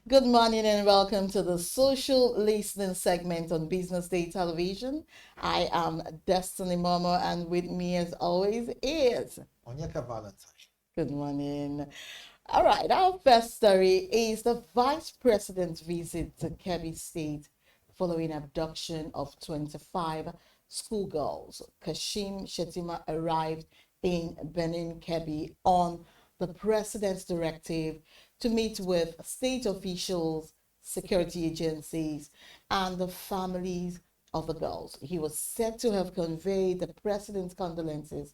Good morning and welcome to the social listening segment on Business Day Television. I am Destiny Momoh, and with me, as always, is Onyeka Valentine. good morning. All right, our first story is the Vice President's visit to Kebbi State following abduction of 25 schoolgirls. Kashim Shettima arrived in Benin, Kebbi on the President's directive to meet with state officials, security agencies, and the families of the girls. He was said to have conveyed the President's condolences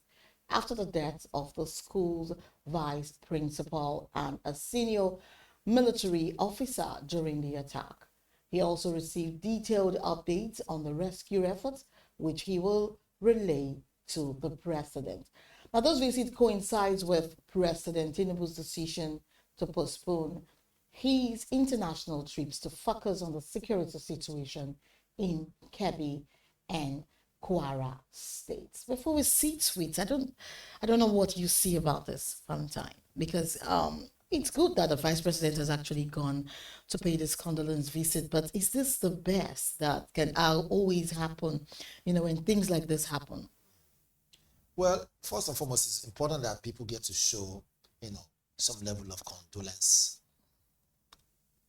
after the death of the school's vice principal and a senior military officer during the attack. He also received detailed updates on the rescue efforts, which he will relay to the president. Now, this visit coincides with President Tinubu's decision to postpone his international trips to focus on the security situation in Kebbi and Kwara states. Before we see tweets, I don't know what you see about this, Valentine, because it's good that the vice president has actually gone to pay this condolence visit, but is this the best that can always happen, when things like this happen? Well, first and foremost, it's important that people get to show, some level of condolence.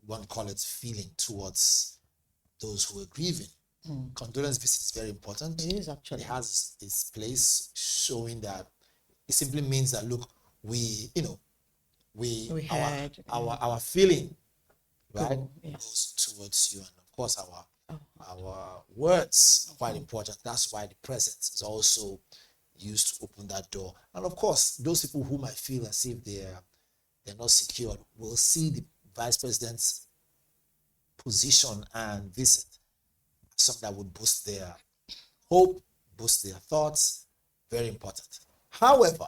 One call it feeling towards those who are grieving. Condolence visit is very important. It is actually. It has its place, showing that it simply means that look, we heard, our feeling, right, cool, yes, goes towards you, and of course our words are quite important. That's why the presence is also used to open that door. And of course, those people who might feel as if they're not secured will see the vice president's position and visit something that would boost their hope, boost their thoughts. Very important. However,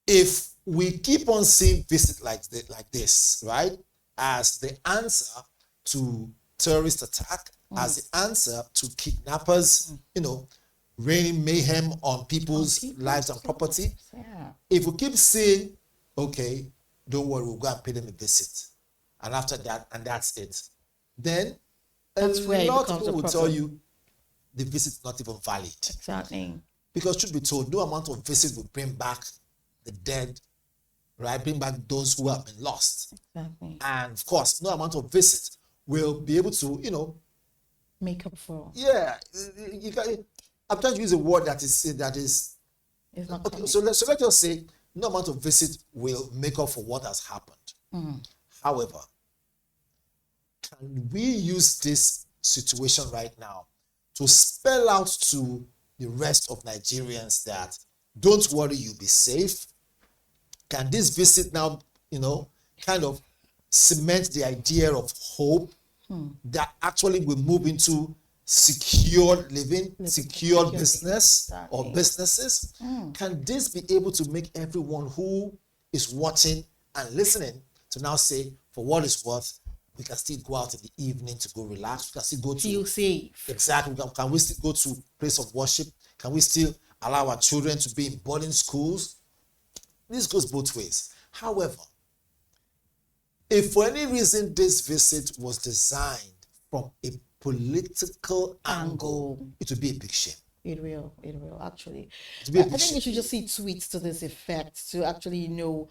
if we keep on seeing visits like this, right, as the answer to terrorist attack, as the answer to kidnappers, raining mayhem on people's lives and property. Yeah. If we keep saying, okay, don't worry, we'll go and pay them a visit, and after that, and that's it, then That's a where it lot of becomes people a will tell problem. you the visit is not even valid. Exactly. Because truth be told, no amount of visit will bring back the dead, right? Bring back those who have been lost. Exactly. And of course, no amount of visit will be able to, Make up for. yeah, I'm trying to use a word that is It's not okay. coming. So let's just say no amount of visit will make up for what has happened. However, can we use this situation right now to spell out to the rest of Nigerians that don't worry, you'll be safe? Can this visit now, kind of cement the idea of hope that actually will move into secure living, secure business or businesses? Can this be able to make everyone who is watching and listening to now say, for what it's worth, we can still go out in the evening to go relax. We can still go to Feel safe. exactly. Can we still go to place of worship? Can we still allow our children to be in boarding schools? This goes both ways. However, if for any reason this visit was designed from a political angle, it would be a big shame. It will actually. It would be a I big think we shame. should just see tweets to this effect to actually know,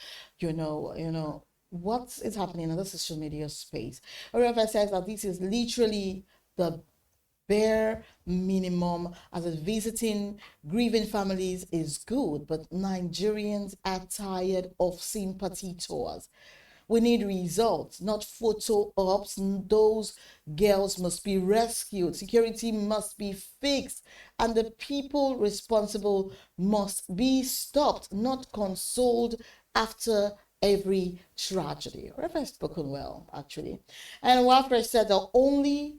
what is happening in the social media space. Whoever says that this is literally the bare minimum as a visiting grieving families is good, but Nigerians are tired of sympathy tours. We need results, not photo ops. Those girls must be rescued. Security must be fixed. And the people responsible must be stopped, not consoled after every tragedy. Or if I've spoken well, actually. And Wafresh said the only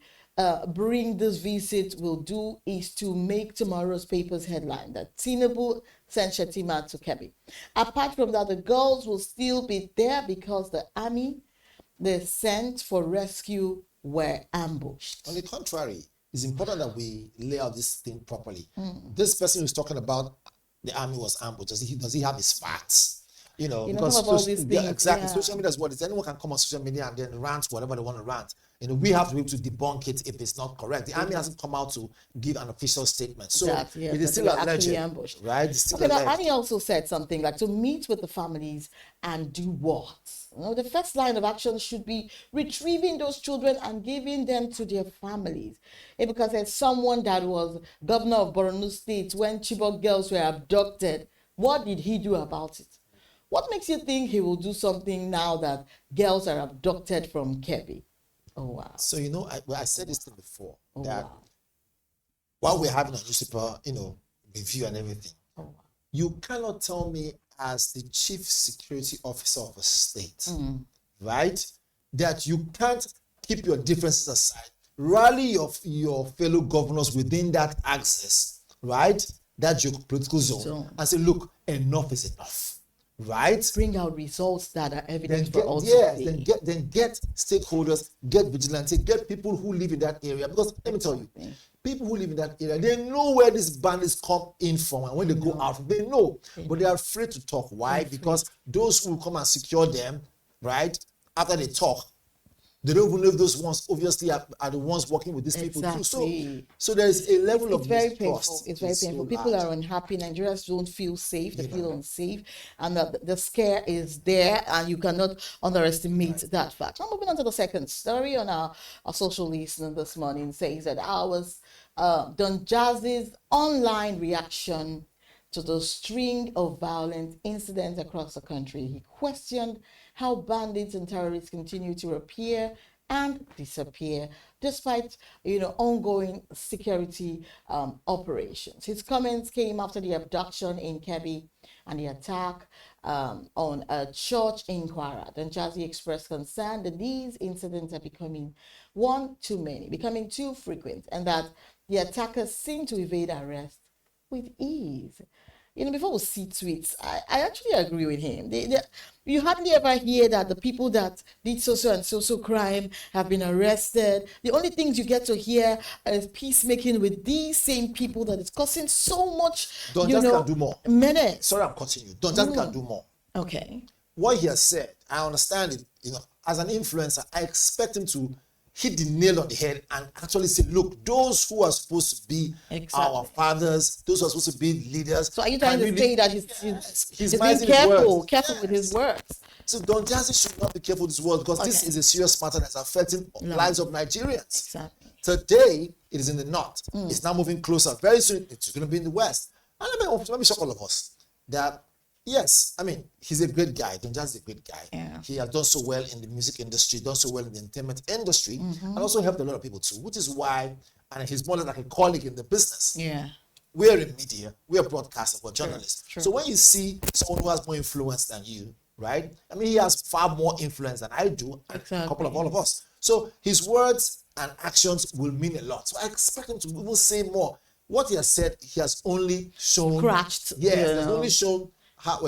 bring this visit will do is to make tomorrow's paper's headline that Tinubu sent Shettima to Kebbi. Apart from that, the girls will still be there because the army they sent for rescue were ambushed. On the contrary, it's important that we lay out this thing properly. This person who's talking about the army was ambushed. Does he have his facts? because some of all these things, exactly, yeah. social media is what it is. Anyone can come on social media and then rant whatever they want to rant. We have to be able to debunk it if it's not correct. The army hasn't come out to give an official statement, so it is still alleged, right? It's still alleged. alleged. Annie also said something like to meet with the families and do what? The first line of action should be retrieving those children and giving them to their families. Because there's someone that was governor of Borno State when Chibok girls were abducted. What did he do about it? What makes you think he will do something now that girls are abducted from Kebbi? Oh, wow. So, I said this thing before, that while we're having a newspaper, review and everything, you cannot tell me as the chief security officer of a state, right, that you can't keep your differences aside, rally your fellow governors within that axis, right, that geopolitical zone, and say, look, enough is enough. Right? Bring out results that are evident for all to see. Then get stakeholders, get vigilante, get people who live in that area. Because let me tell you, people who live in that area, they know where these bandits come in from, and when they go out, they know. But they are afraid to talk. Why? Because those who come and secure them, right, after they talk, they don't even know if those ones obviously are the ones working with these people too. So there is a level of very mistrust. painful. It's very painful. People are unhappy. Nigerians don't feel safe. They feel unsafe, and the scare is there, and you cannot underestimate that fact. Now, moving on to the second story on our social listening this morning, says that ours Don Jazzy's online reaction to the string of violent incidents across the country. He questioned how bandits and terrorists continue to appear and disappear despite ongoing security operations. His comments came after the abduction in Kebbi and the attack on a church in Kwara. Don Jazzy expressed concern that these incidents are becoming one too many, becoming too frequent, and that the attackers seem to evade arrest with ease. Before we see tweets, I actually agree with him. You hardly ever hear that the people that did so and so crime have been arrested. The only things you get to hear is peacemaking with these same people that is causing so much. Don Jazzy can do more. Menace. Sorry, I'm cutting you. Don Jazzy can do more. Okay. What he has said, I understand it. As an influencer, I expect him to hit the nail on the head and actually say, look, those who are supposed to be our fathers, those who are supposed to be leaders. So are you trying to say that he's being careful with his words? So Don Jazzy should not be careful with his words, because this is a serious matter that's affecting lives of Nigerians. Exactly. Today, it is in the north. It's now moving closer. Very soon, it's going to be in the west. And let me shock all of us that, yes, he's a great guy. Don Jazzy is a great guy. Yeah. He has done so well in the music industry, done so well in the entertainment industry, and also helped a lot of people too, which is why, and he's more like a colleague in the business. Yeah. We're in media, we're broadcasters, we're journalists. True. So when you see someone who has more influence than you, right? He has far more influence than I do, and a couple of all of us. So his words and actions will mean a lot. So I expect him to even say more. What he has said, he has only shown... Scratched. Yes, he has only shown how,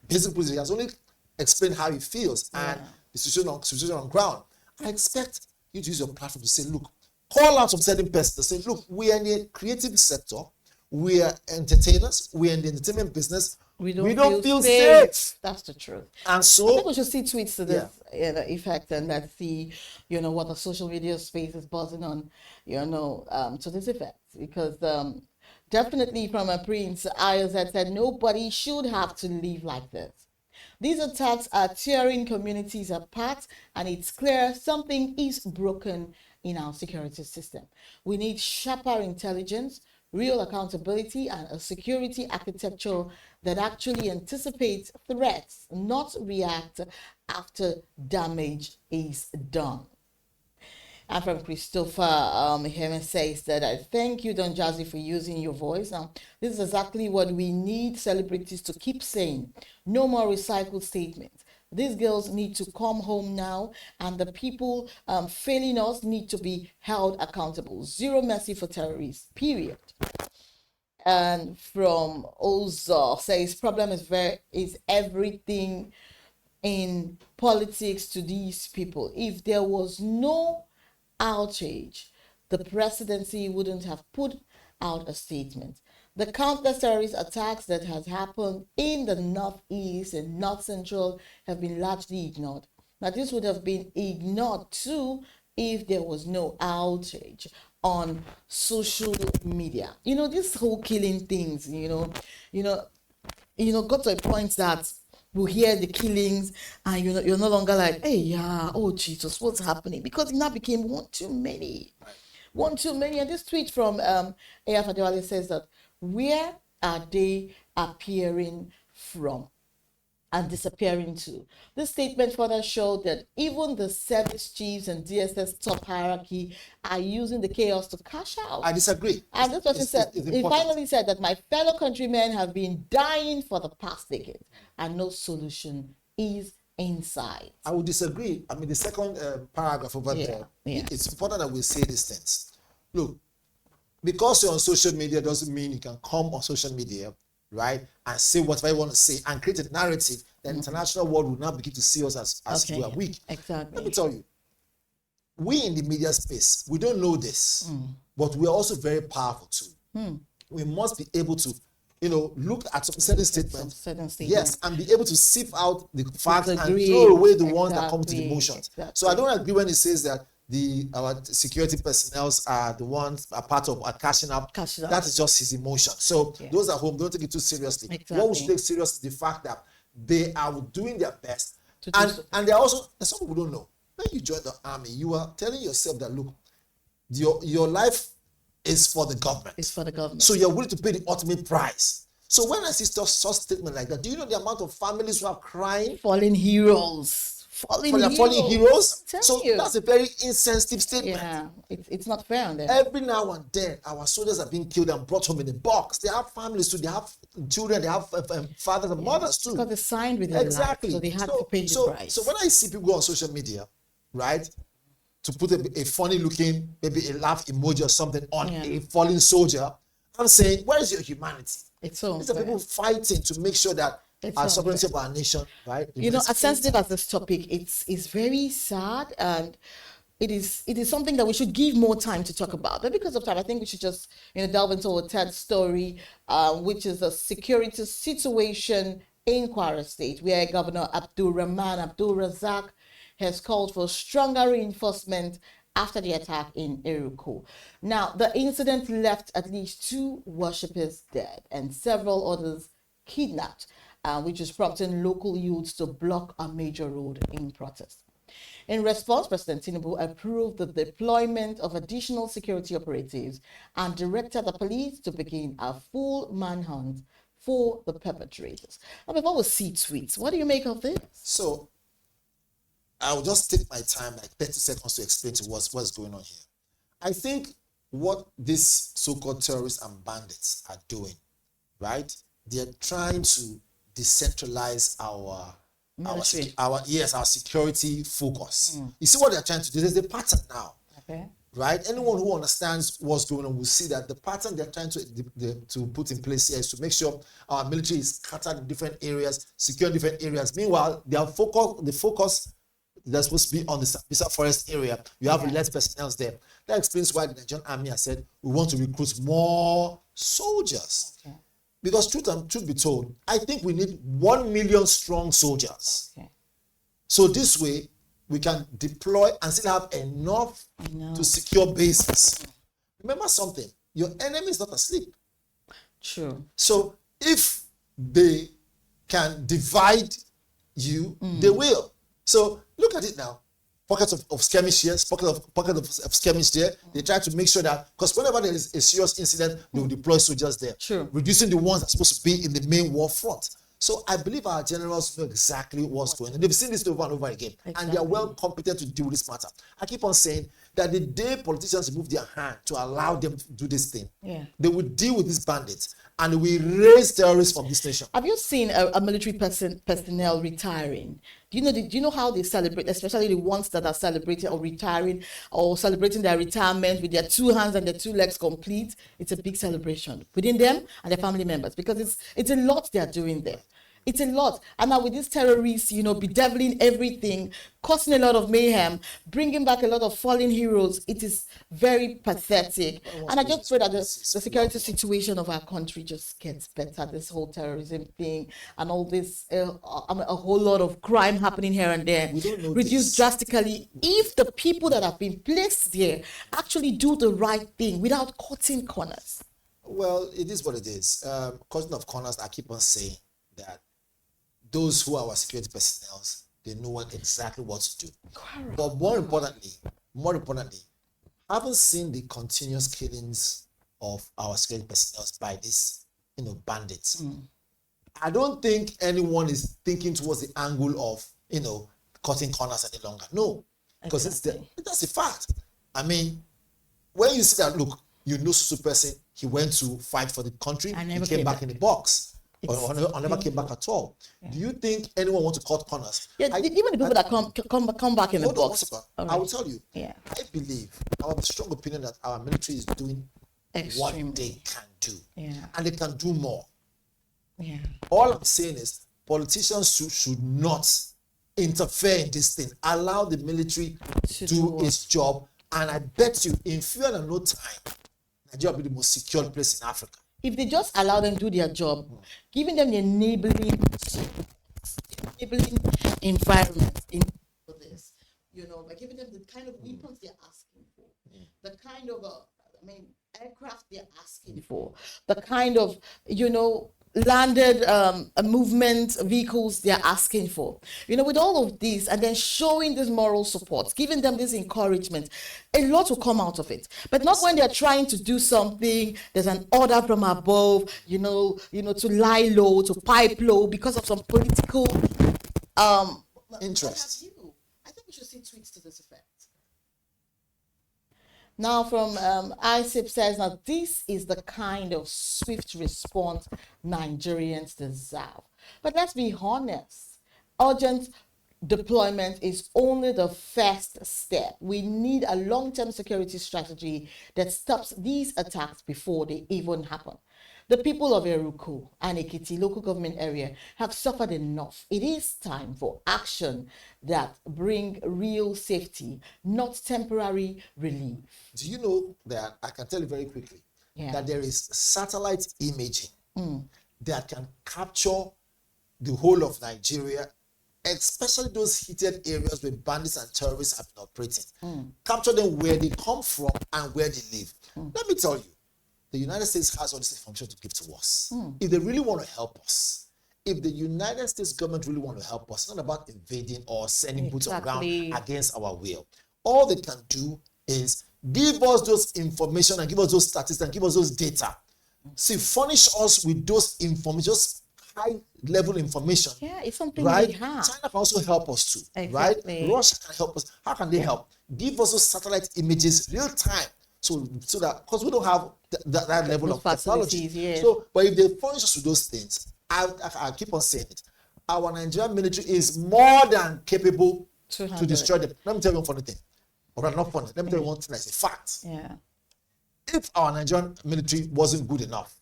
basically, he has only explained how he feels and the situation on ground. I expect you to use your platform to say, look, call out some certain persons to say, look, we are in the creative sector, we are entertainers, we are in the entertainment business, we don't feel safe. That's the truth. And so I think we should see tweets to this effect, and let's see, what the social media space is buzzing on, to this effect. Because definitely from a Prince, IOZ said nobody should have to live like this. These attacks are tearing communities apart, and it's clear something is broken in our security system. We need sharper intelligence, real accountability, and a security architecture that actually anticipates threats, not react after damage is done. And from Christopher Heme says that, I thank you, Don Jazzy, for using your voice. Now, this is exactly what we need celebrities to keep saying. No more recycled statements. These girls need to come home now, and the people failing us need to be held accountable. Zero mercy for terrorists, period. And from Ozo says, problem is everything in politics to these people. If there was no outrage, the presidency wouldn't have put out a statement. The countless terrorist attacks that has happened in the northeast and north central have been largely ignored. Now, this would have been ignored too if there was no outrage on social media. This whole killing things, got to a point that we hear the killings and you're no longer like, hey, yeah, oh Jesus, what's happening? Because it now became one too many. One too many. And this tweet from A.F. Adewale says that, where are they appearing from and disappearing to? This statement further showed that even the service chiefs and DSS top hierarchy are using the chaos to cash out. I disagree. And this person said, he finally said that my fellow countrymen have been dying for the past decade and no solution is in sight. I would disagree. I mean, the second paragraph over there, it's important that we say these things. Look, because you're on social media doesn't mean you can come on social media, right, and say whatever you want to say and create a narrative that the international world will now begin to see us as we are weak. Exactly. Let me tell you, we in the media space, we don't know this, but we're also very powerful too. We must be able to, look at some certain statements, yes, and be able to sift out the facts and throw away the ones that come to the emotions. So I don't agree when it says that our security personnel are the ones are part of cashing up. That is just his emotion. So those at home, don't take it too seriously. What we should take seriously is the fact that they are doing their best, and they're also, some people don't know. When you join the army, you are telling yourself that, look, your life is for the government. It's for the government. So you're willing to pay the ultimate price. So when I see such statement like that, do you know the amount of families who are crying? Fallen heroes. Fallen heroes. So you. That's a very insensitive statement. Yeah, it's not fair on them. Every now and then, our soldiers are being killed and brought home in a box. They have families too. They have children. They have fathers and mothers too. Because they signed with their life, so they had to pay the price. So when I see people go on social media, right, to put a funny looking, maybe a laugh emoji or something on a fallen soldier, I'm saying, where is your humanity? It's so These are people fighting to make sure that our sovereignty of our nation, right? As sensitive as this topic, it's very sad, and it is something that we should give more time to talk about. But because of time, I think we should just delve into a third story, which is a security situation in Kwara State, where Governor Abdul Razak has called for stronger reinforcement after the attack in Iruko. Now, the incident left at least 2 worshippers dead and several others kidnapped, which is prompting local youths to block a major road in protest. In response, President Tinubu approved the deployment of additional security operatives and directed the police to begin a full manhunt for the perpetrators. Now, before we see tweets, what do you make of this? So, I'll just take my time, like 30 seconds, to explain to what's going on here. I think what these so-called terrorists and bandits are doing, right? They're trying to decentralize our security focus. You see what they're trying to do? There's a pattern now. Okay. Right? Anyone who understands what's going on will see that the pattern they're trying to put in place here is to make sure our military is scattered in different areas, secure in different areas. Meanwhile, the focus that's supposed to be on the Sambisa Forest area. You have less personnel there. That explains why the Nigerian army has said we want to recruit more soldiers. Okay. Because truth be told, I think we need 1 million strong soldiers. Okay. So this way, we can deploy and still have enough to secure bases. Remember something, your enemy is not asleep. True. So if they can divide you, they will. So look at it now. Pockets of skirmish here, pocket of skirmish there. They try to make sure that, because whenever there is a serious incident, they will deploy soldiers there. True. Reducing the ones that are supposed to be in the main war front. So I believe our generals know exactly what's going on. They've seen this over and over again. Exactly. And they are well competent to deal with this matter. I keep on saying that the day politicians remove their hand to allow them to do this thing, they will deal with these bandits and we raise terrorists from this nation. Have you seen a military personnel retiring? Do you know how they celebrate, especially the ones that are celebrating or retiring or celebrating their retirement with their 2 hands and their 2 legs complete? It's a big celebration within them and their family members, because it's a lot they are doing there. It's a lot. And now with these terrorists, bedeviling everything, causing a lot of mayhem, bringing back a lot of fallen heroes, it is very pathetic. And I just pray that the security situation of our country just gets better. This whole terrorism thing and all this, a whole lot of crime happening here and there, reduce drastically if the people that have been placed there actually do the right thing without cutting corners. Well, it is what it is. Cutting of corners, I keep on saying that those who are our security personnel, they know exactly what to do. Kwara. But more importantly, haven't seen the continuous killings of our security personnel by these, bandits. I don't think anyone is thinking towards the angle of, cutting corners any longer. No, because that's a fact. I mean, when you see that, look, so person, he went to fight for the country, he came back in the box. Or never came back at all. Yeah. Do you think anyone wants to cut corners? Yeah, even the people that come back in the box. I will tell you. Yeah. I believe, I have a strong opinion that our military is doing what they can do. Yeah. And they can do more. Yeah. All I'm saying is politicians should not interfere in this thing. Allow the military to do its job. And I bet you, in fewer than no time, Nigeria will be the most secure place in Africa. If they just allow them to do their job, giving them the enabling environment for this, by giving them the kind of weapons they're asking for, the kind of, aircraft they're asking for, the kind of, landed movement vehicles they're asking for, with all of this, and then showing this moral support, giving them this encouragement, a lot will come out of it. But not when they're trying to do something, there's an order from above, to lie low, to pipe low because of some political interest. I think we should see tweets to this effect. Now from ISIP says, now this is the kind of swift response Nigerians deserve. But let's be honest, urgent deployment is only the first step. We need a long-term security strategy that stops these attacks before they even happen. The people of Eruku and Ekiti local government area have suffered enough. It is time for action that bring real safety, not temporary relief. Do you know that, I can tell you very quickly, that there is satellite imaging that can capture the whole of Nigeria, especially those heated areas where bandits and terrorists have been operating. Capture them where they come from and where they live. Let me tell you, the United States has all this information to give to us. If they really want to help us, if the United States government really want to help us, it's not about invading or sending boots on ground against our will. All they can do is give us those information and give us those statistics and give us those data. See, furnish us with those information, just high-level information. Yeah, it's something right? we have. China can also help us too, Exactly. right? Russia can help us. How can they help? Give us those satellite images real time, so that, because we don't have that level of technology. Yes. So, but if they furnish us with those things, I keep on saying it. Our Nigerian military is more than capable to destroy them. Let me tell you one funny thing. Or not funny. Let me tell you one thing that's a fact. Yeah. If our Nigerian military wasn't good enough,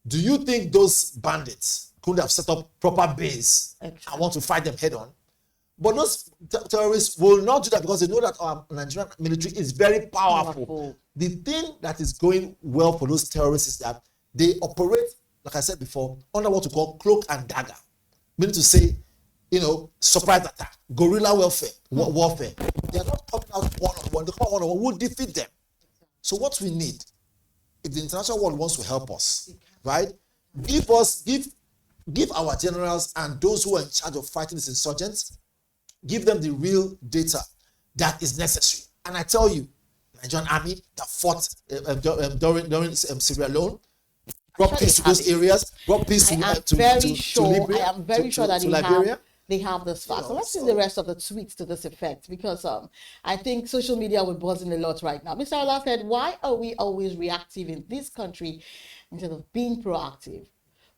do you think those bandits could have set up proper base and want to fight them head on? But those terrorists will not do that because they know that our Nigerian military is very powerful. The thing that is going well for those terrorists is that they operate, like I said before, under what we call cloak and dagger. Meaning to say, surprise attack, guerrilla warfare. They are not coming out one-on-one. They come out one-on-one. We'll defeat them. So what we need, if the international world wants to help us, right, give our generals and those who are in charge of fighting these insurgents, give them the real data that is necessary. And I tell you, Nigerian army that fought during Syria alone, brought peace to those areas, brought peace to Libya. I am very sure that Liberia. They have this fast. So let's see the rest of the tweets to this effect, because I think social media will buzzing a lot right now. Mr. Allah said, why are we always reactive in this country instead of being proactive?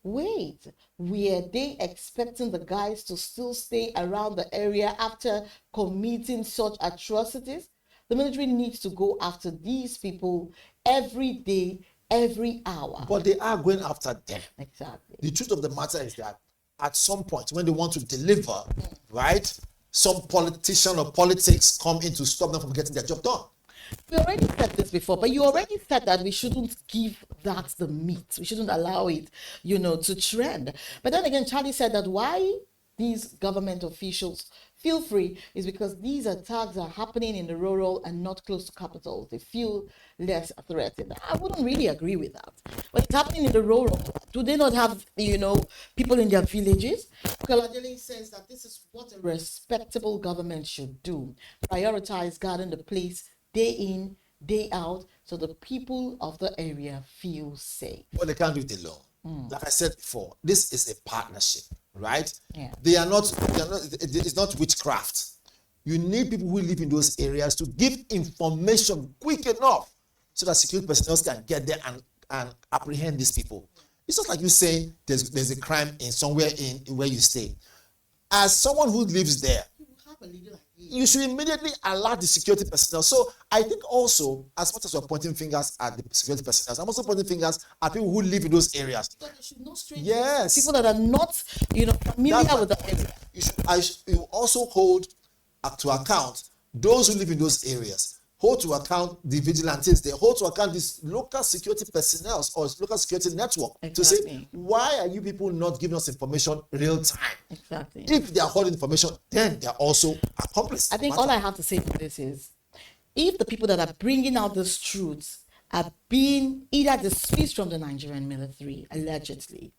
Wait, were they expecting the guys to still stay around the area after committing such atrocities? The military needs to go after these people every day, every hour. But they are going after them. Exactly. The truth of the matter is that at some point when they want to deliver, right, some politician or politics come in to stop them from getting their job done. We already said this before, but you already said that we shouldn't give that the meat. We shouldn't allow it, to trend. But then again, Charlie said that why these government officials feel free is because these attacks are happening in the rural and not close to capitals. They feel less threatened. I wouldn't really agree with that. But it's happening in the rural. Do they not have, people in their villages? Koladele says that this is what a respectable government should do. Prioritize guarding the place day in, day out, so the people of the area feel safe. But they can't do it alone. Like I said before, this is a partnership, right? Yeah. It's not witchcraft. You need people who live in those areas to give information quick enough so that security personnel can get there and apprehend these people. It's not like you say there's a crime in somewhere in where you stay. As someone who lives there, you should immediately alert the security personnel. So I think also, as much as we're pointing fingers at the security personnel, I'm also pointing fingers at people who live in those areas. But they should know strangers. Yes. People that are not, familiar with the area. You also hold to account those who live in those areas. Hold to account the vigilantes there. Hold to account this local security personnel or local security network to say, why are you people not giving us information real time? Exactly. If they are holding information, then they are also accomplices. I think all I have to say to this is, if the people that are bringing out these truths are being either dismissed from the Nigerian military, allegedly,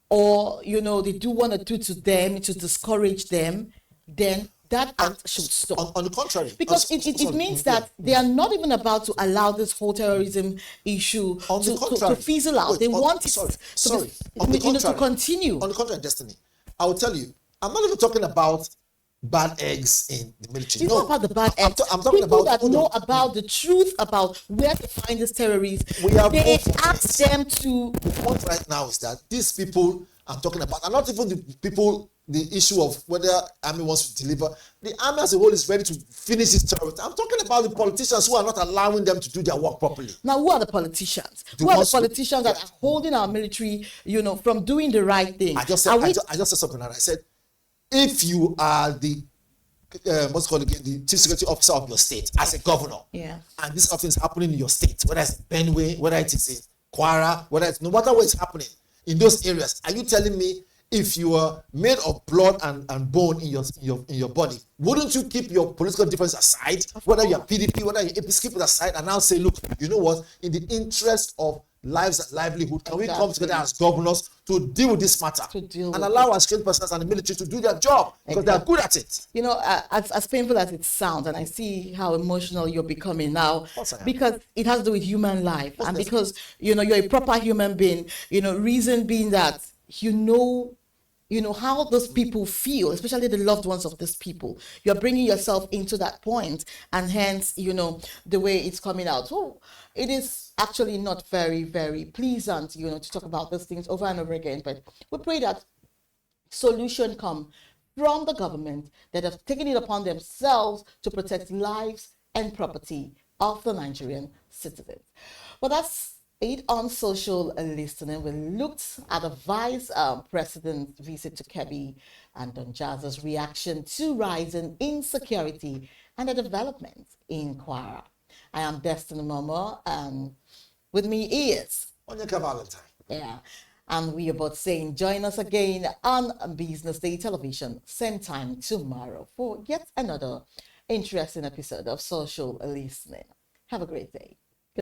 or, they do one or two to them to discourage them, then that act should stop. On the contrary. Because it means that they are not even about to allow this whole terrorism issue to fizzle out. They want it to continue. On the contrary, Destiny, I will tell you, I'm not even talking about bad eggs in the military. It's not about the bad eggs. I'm talking people about that know about the truth about where to find these terrorists. They ask them to. The point right now is that these people I'm talking about are not even the people. The issue of whether army wants to deliver. The army as a whole is ready to finish its terrorists. I'm talking about the politicians who are not allowing them to do their work properly. Now, who are the politicians? Who are the politicians that are holding our military, from doing the right thing? I just said something, and I said, if you are the the chief security officer of your state as a governor, and this often is happening in your state, whether it's Benue, whether it is in Kwara, no matter where it's happening in those areas, are you telling me? If you are made of blood and bone in your body, wouldn't you keep your political difference aside? Whether you're PDP, whether you're APC, keep it aside and now say, look, you know what? In the interest of lives and livelihood, can we come together as governors to deal with this matter and allow our security personnel and the military to do their job because they are good at it? As painful as it sounds, and I see how emotional you're becoming now, because it has to do with human life, and because you're a proper human being. Reason being that how those people feel, especially the loved ones of these people. You're bringing yourself into that point, and hence, the way it's coming out. So it is actually not very, very pleasant, to talk about these things over and over again. But we pray that solution come from the government that have taken it upon themselves to protect lives and property of the Nigerian citizens. Well, that's it on social listening. We looked at the Vice President's visit to Kebbi and on JAZZY'S reaction to rising insecurity and the development in Kwara. I am Destiny Momoh, and with me is Onyeka Valentine. Yeah, and we are both saying join us again on Business Day Television, same time tomorrow for yet another interesting episode of Social Listening. Have a great day.